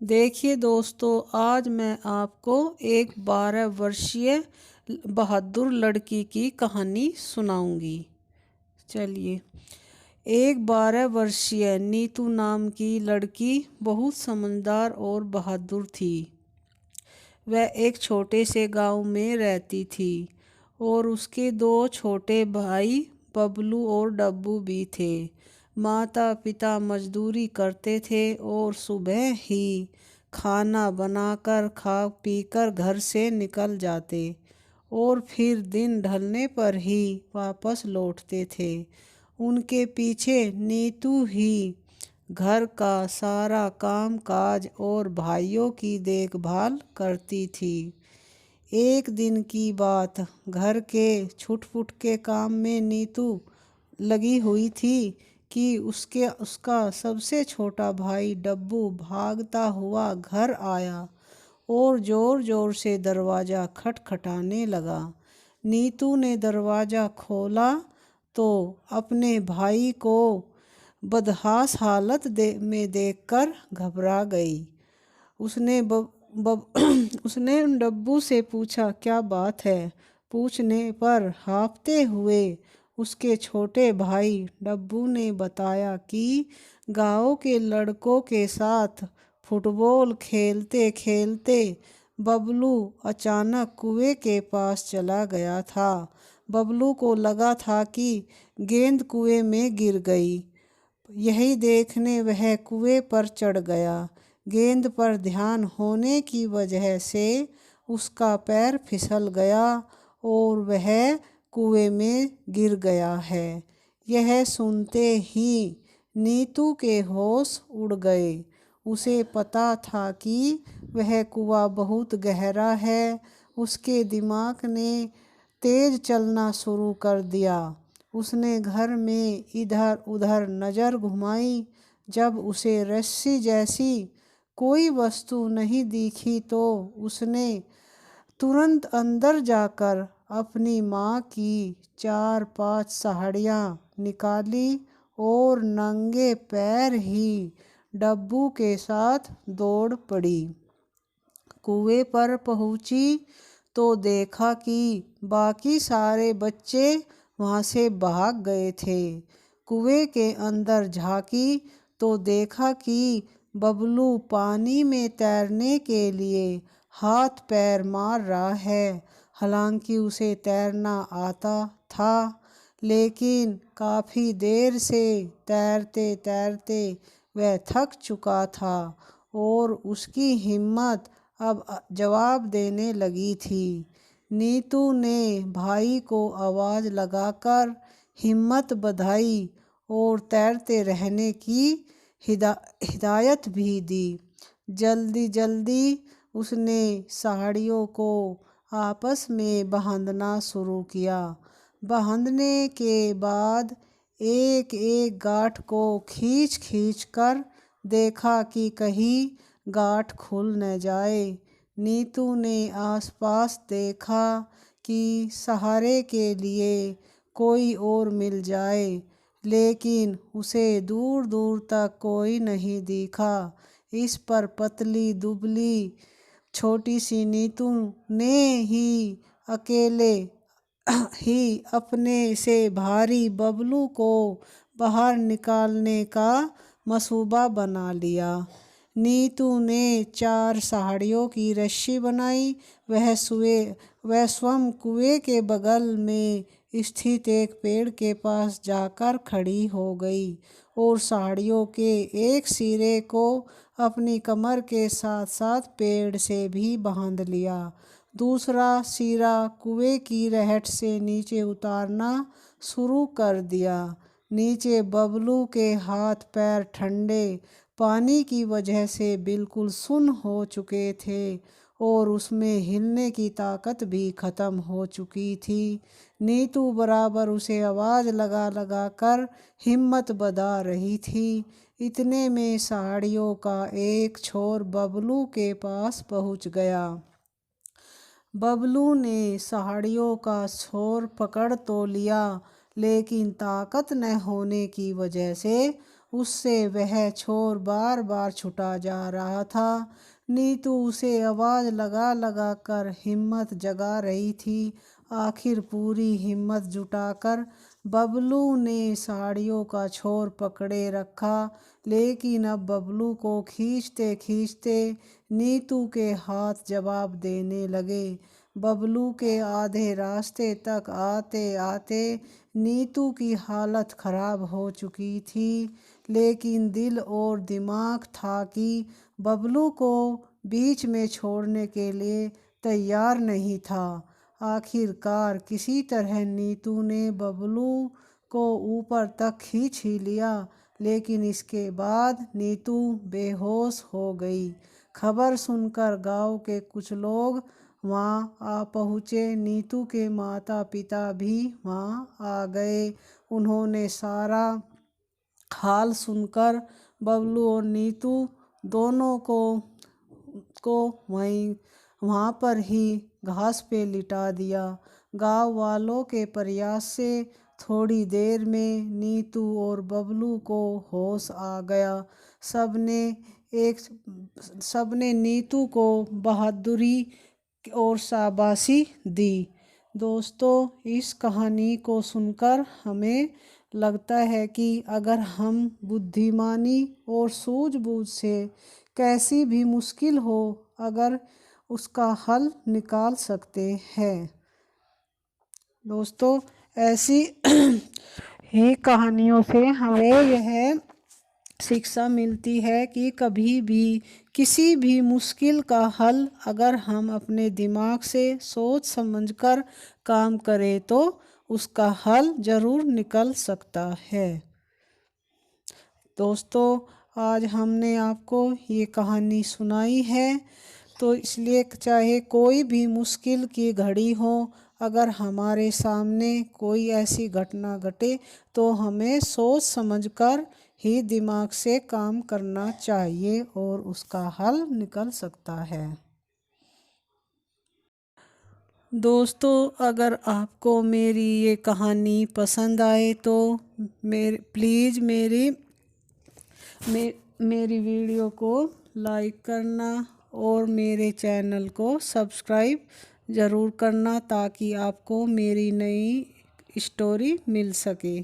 देखिए दोस्तों, आज मैं आपको एक 12 वर्षीय बहादुर लड़की की कहानी सुनाऊंगी। चलिए। एक 12 वर्षीय नीतू नाम की लड़की बहुत समझदार और बहादुर थी। वह एक छोटे से गांव में रहती थी और उसके दो छोटे भाई बबलू और डब्बू भी थे। माता पिता मजदूरी करते थे और सुबह ही खाना बनाकर खा पीकर घर से निकल जाते और फिर दिन ढलने पर ही वापस लौटते थे। उनके पीछे नीतू ही घर का सारा काम काज और भाइयों की देखभाल करती थी। एक दिन की बात, घर के छुटपुट के काम में नीतू लगी हुई थी कि उसका सबसे छोटा भाई डब्बू भागता हुआ घर आया और जोर जोर से दरवाज़ा खटखटाने लगा। नीतू ने दरवाज़ा खोला तो अपने भाई को बदहास हालत में देखकर घबरा गई। उसने उसने डब्बू से पूछा, क्या बात है? पूछने पर हाँफते हुए उसके छोटे भाई डब्बू ने बताया कि गांव के लड़कों के साथ फुटबॉल खेलते खेलते बबलू अचानक कुएं के पास चला गया था। बबलू को लगा था कि गेंद कुएं में गिर गई। यही देखने वह कुएं पर चढ़ गया। गेंद पर ध्यान होने की वजह से उसका पैर फिसल गया और वह कुएं में गिर गया है। यह सुनते ही नीतू के होश उड़ गए। उसे पता था कि वह कुआं बहुत गहरा है। उसके दिमाग ने तेज चलना शुरू कर दिया। उसने घर में इधर उधर नज़र घुमाई। जब उसे रस्सी जैसी कोई वस्तु नहीं दिखी तो उसने तुरंत अंदर जाकर अपनी माँ की 4-5 साड़ियाँ निकाली और नंगे पैर ही डब्बू के साथ दौड़ पड़ी। कुएं पर पहुंची तो देखा कि बाकी सारे बच्चे वहाँ से भाग गए थे। कुएं के अंदर झांकी तो देखा कि बबलू पानी में तैरने के लिए हाथ पैर मार रहा है। हालांकि उसे तैरना आता था, लेकिन काफ़ी देर से तैरते तैरते वह थक चुका था और उसकी हिम्मत अब जवाब देने लगी थी। नीतू ने भाई को आवाज़ लगाकर हिम्मत बधाई और तैरते रहने की हिदायत भी दी। जल्दी जल्दी उसने साड़ियों को आपस में बांधना शुरू किया। बांधने के बाद एक एक गांठ को खींच खींच कर देखा कि कहीं गांठ खुल न जाए। नीतू ने आसपास देखा कि सहारे के लिए कोई और मिल जाए, लेकिन उसे दूर दूर तक कोई नहीं दिखा। इस पर पतली दुबली छोटी सी नीतू ने ही अकेले ही अपने से भारी बबलू को बाहर निकालने का मसूबा बना लिया। नीतू ने 4 साड़ियों की रस्सी बनाई। वह स्वयं कुएं के बगल में स्थित एक पेड़ के पास जाकर खड़ी हो गई और साड़ियों के एक सिरे को अपनी कमर के साथ साथ पेड़ से भी बांध लिया। दूसरा सिरा कुएं की रहट से नीचे उतारना शुरू कर दिया। नीचे बबलू के हाथ पैर ठंडे पानी की वजह से बिल्कुल सुन्न हो चुके थे और उसमें हिलने की ताकत भी खत्म हो चुकी थी। नीतू बराबर उसे आवाज़ लगा लगा कर हिम्मत बंधा रही थी। इतने में साड़ियों का एक छोर बबलू के पास पहुंच गया। बबलू ने साड़ियों का छोर पकड़ तो लिया, लेकिन ताकत न होने की वजह से उससे वह छोर बार बार छूटा जा रहा था। नीतू उसे आवाज़ लगा लगा कर हिम्मत जगा रही थी। आखिर पूरी हिम्मत जुटाकर बबलू ने साड़ियों का छोर पकड़े रखा, लेकिन अब बबलू को खींचते खींचते नीतू के हाथ जवाब देने लगे। बबलू के आधे रास्ते तक आते आते नीतू की हालत खराब हो चुकी थी, लेकिन दिल और दिमाग था कि बबलू को बीच में छोड़ने के लिए तैयार नहीं था। आखिरकार किसी तरह नीतू ने बबलू को ऊपर तक खींच ही लिया, लेकिन इसके बाद नीतू बेहोश हो गई। खबर सुनकर गांव के कुछ लोग वहां आ पहुँचे। नीतू के माता पिता भी वहां आ गए। उन्होंने सारा हाल सुनकर बबलू और नीतू दोनों को वहाँ पर ही घास पे लिटा दिया। गांव वालों के प्रयास से थोड़ी देर में नीतू और बबलू को होश आ गया। सबने नीतू को बहादुरी और शाबाशी दी। दोस्तों, इस कहानी को सुनकर हमें लगता है कि अगर हम बुद्धिमानी और सूझबूझ से कैसी भी मुश्किल हो, अगर उसका हल निकाल सकते हैं। दोस्तों, ऐसी ही कहानियों से हमें यह शिक्षा मिलती है कि कभी भी किसी भी मुश्किल का हल अगर हम अपने दिमाग से सोच समझकर काम करें तो उसका हल ज़रूर निकल सकता है। दोस्तों, आज हमने आपको ये कहानी सुनाई है, तो इसलिए चाहे कोई भी मुश्किल की घड़ी हो, अगर हमारे सामने कोई ऐसी घटना घटे तो हमें सोच समझकर ही दिमाग से काम करना चाहिए और उसका हल निकल सकता है। दोस्तों, अगर आपको मेरी ये कहानी पसंद आए तो प्लीज़ मेरी वीडियो को लाइक करना और मेरे चैनल को सब्सक्राइब ज़रूर करना, ताकि आपको मेरी नई स्टोरी मिल सके।